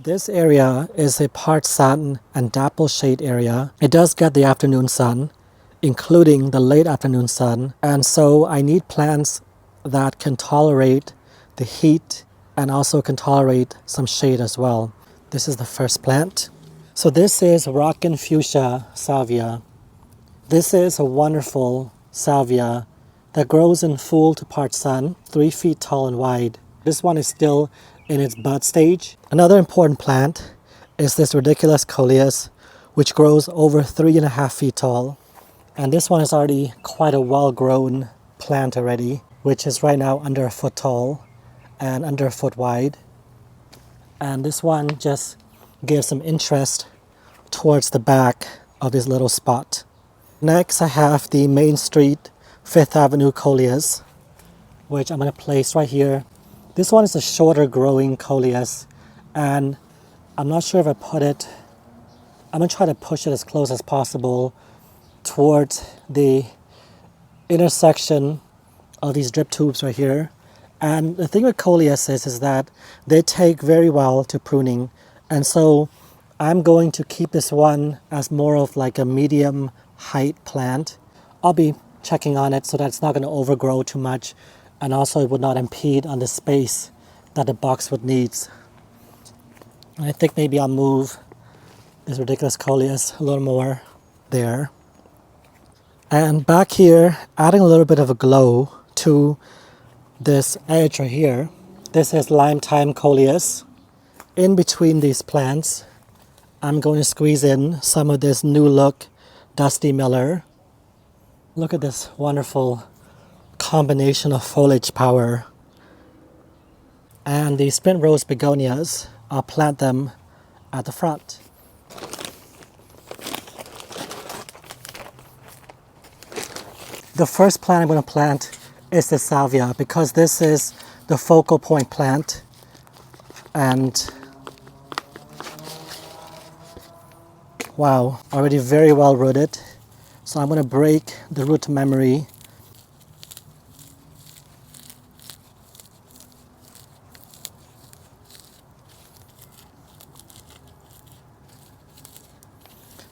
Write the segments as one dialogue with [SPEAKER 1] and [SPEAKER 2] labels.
[SPEAKER 1] This area is a part sun and dapple shade area. It does get the afternoon sun, including the late afternoon sun, and so I need plants that can tolerate the heat and also can tolerate some shade as well. This is the first plant. So this is Rockin Fuchsia Salvia. This is a wonderful salvia that grows in full to part sun, 3 feet tall and wide. This one is still in its bud stage. Another important plant is this Rediculous Coleus, which grows over 3.5 feet tall. And this one is already quite a well-grown plant already, which is right now under a foot tall and under a foot wide. And this one just gives some interest towards the back of this little spot. Next, I have the Main Street 5th Avenue Coleuses, which I'm going to place right here. This one is a shorter growing Coleus, and I'm not sure if I put it, I'm going to try to push it as close as possible towards the intersection of these drip tubes right here. And the thing with Coleuses is that they take very well to pruning, and so I'm going to keep this one as more of like a medium height plant. I'll be checking on it so that it's not going to overgrow too much, and also it would not impede on the space that the boxwood needs. And I think maybe I'll move this Rediculous Coleus a little more there. And back here, adding a little bit of a glow to this edge right here. This is Lime Time Coleus. In between these plants, I'm going to squeeze in some of this new look Dusty Miller. Look at this wonderful combination of foliage power. And the Sprint Rose Begonias, I'll plant them at the front. The first plant I'm going to plant is the Salvia, because this is the focal point plant, and wow, already very well rooted. So I'm going to break the root memory.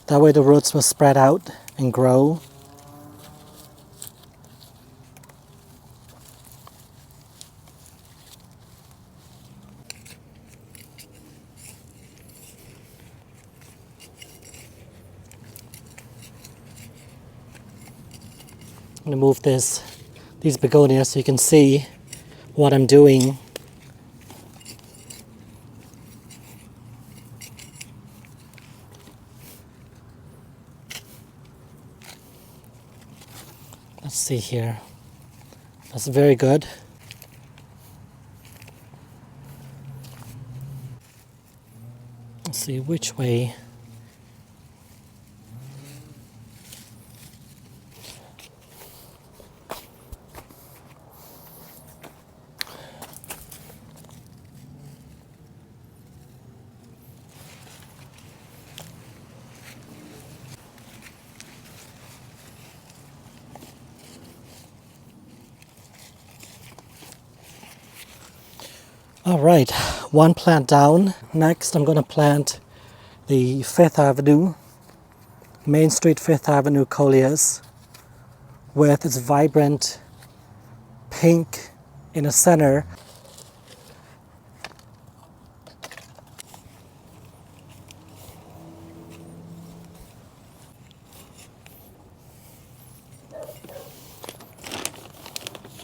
[SPEAKER 1] That way the roots will spread out and grow. I'm going to move these begonias so you can see what I'm doing. Let's see here. That's very good. Let's see which way. All right, one plant down. Next, I'm going to plant the 5th Avenue, Main Street 5th Avenue Coleus, with its vibrant pink in the center.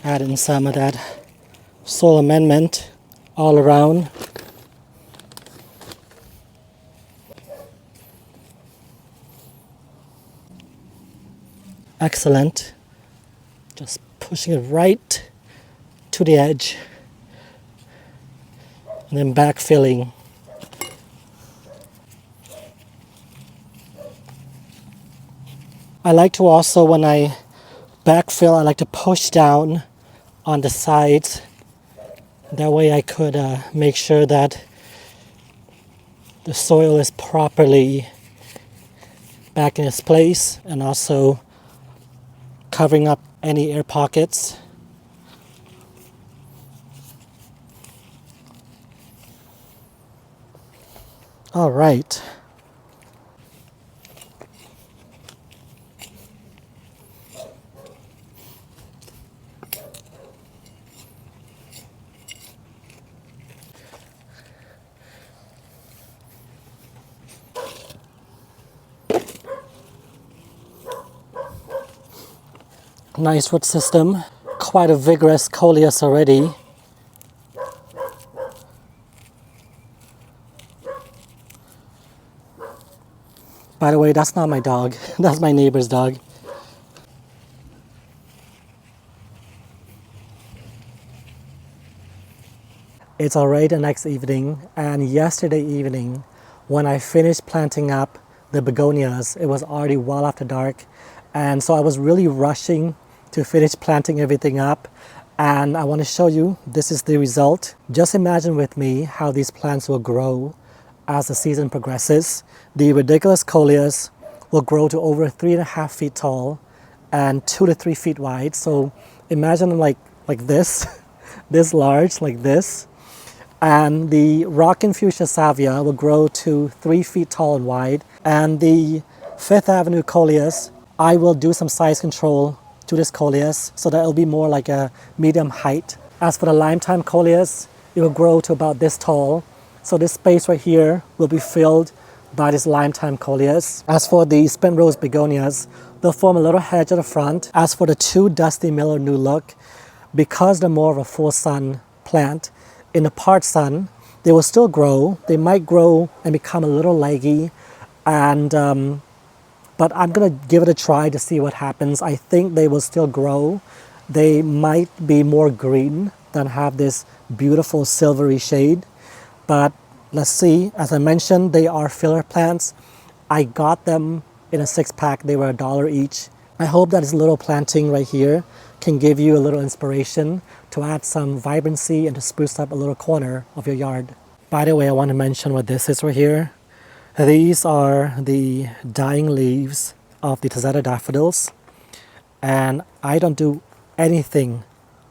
[SPEAKER 1] Add in some of that soil amendment all around. Excellent. Just pushing it right to the edge and then backfilling. I like to also, when I backfill, I like to push down on the sides. That way I could make sure that the soil is properly back in its place, and also covering up any air pockets. All right. Nice root system. Quite a vigorous Coleus already. By the way, that's not my dog. That's my neighbor's dog. It's already the next evening, and yesterday evening, when I finished planting up the begonias, it was already well after dark, and so I was really rushing to finish planting everything up, and I want to show you, this is the result. Just imagine with me how these plants will grow as the season progresses. The Rediculous Coleus will grow to over 3.5 feet tall and 2 to 3 feet wide. So imagine them like this, this large, like this. And the Rockin Fuchsia Salvia will grow to 3 feet tall and wide. And the Fifth Avenue Coleus, I will do some size control to this Coleus so that it'll be more like a medium height. As for the Limestone Coleus, it will grow to about this tall. So this space right here will be filled by this Limestone Coleus. As for the Spent Rose Begonias, they'll form a little hedge at the front. As for the two Dusty Miller New Look, because they're more of a full sun plant, in the part sun, they will still grow. They might grow and become a little leggy, and but I'm gonna give it a try to see what happens. I think they will still grow. They might be more green than have this beautiful silvery shade, but let's see. As I mentioned, they are filler plants. I got them in a 6-pack. They were $1 each. I hope that this little planting right here can give you a little inspiration to add some vibrancy and to spruce up a little corner of your yard. By the way, I want to mention what this is right here. These are the dying leaves of the Tazetta daffodils, and I don't do anything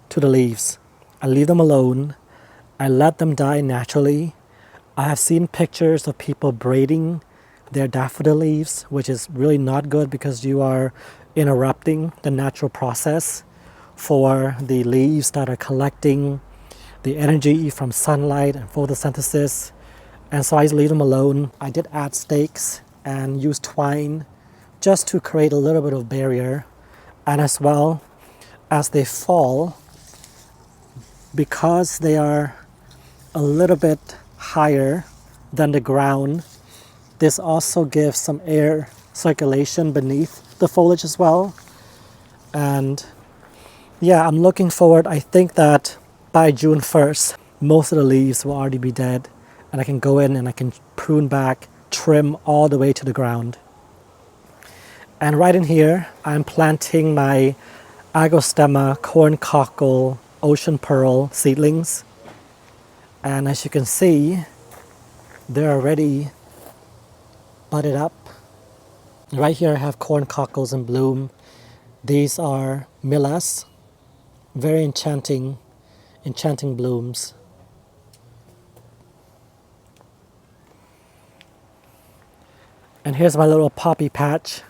[SPEAKER 1] to the leaves. I leave them alone. I let them die naturally. I have seen pictures of people braiding their daffodil leaves, which is really not good because you are interrupting the natural process for the leaves that are collecting the energy from sunlight and photosynthesis. And so I leave them alone. I did add stakes and use twine just to create a little bit of barrier. And as well, as they fall, because they are a little bit higher than the ground, this also gives some air circulation beneath the foliage as well. And yeah, I'm looking forward. I think that by June 1st, most of the leaves will already be dead, and I can go in and I can prune back, trim all the way to the ground. And right in here, I'm planting my Agostemma corncockle ocean pearl seedlings. And as you can see, they're already budded up. Right here I have corncockles in bloom. These are millas, very enchanting blooms. And here's my little poppy patch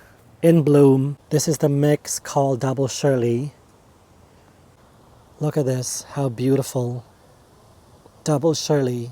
[SPEAKER 1] in bloom. This is the mix called Double Shirley. Look at this, how beautiful. Double Shirley.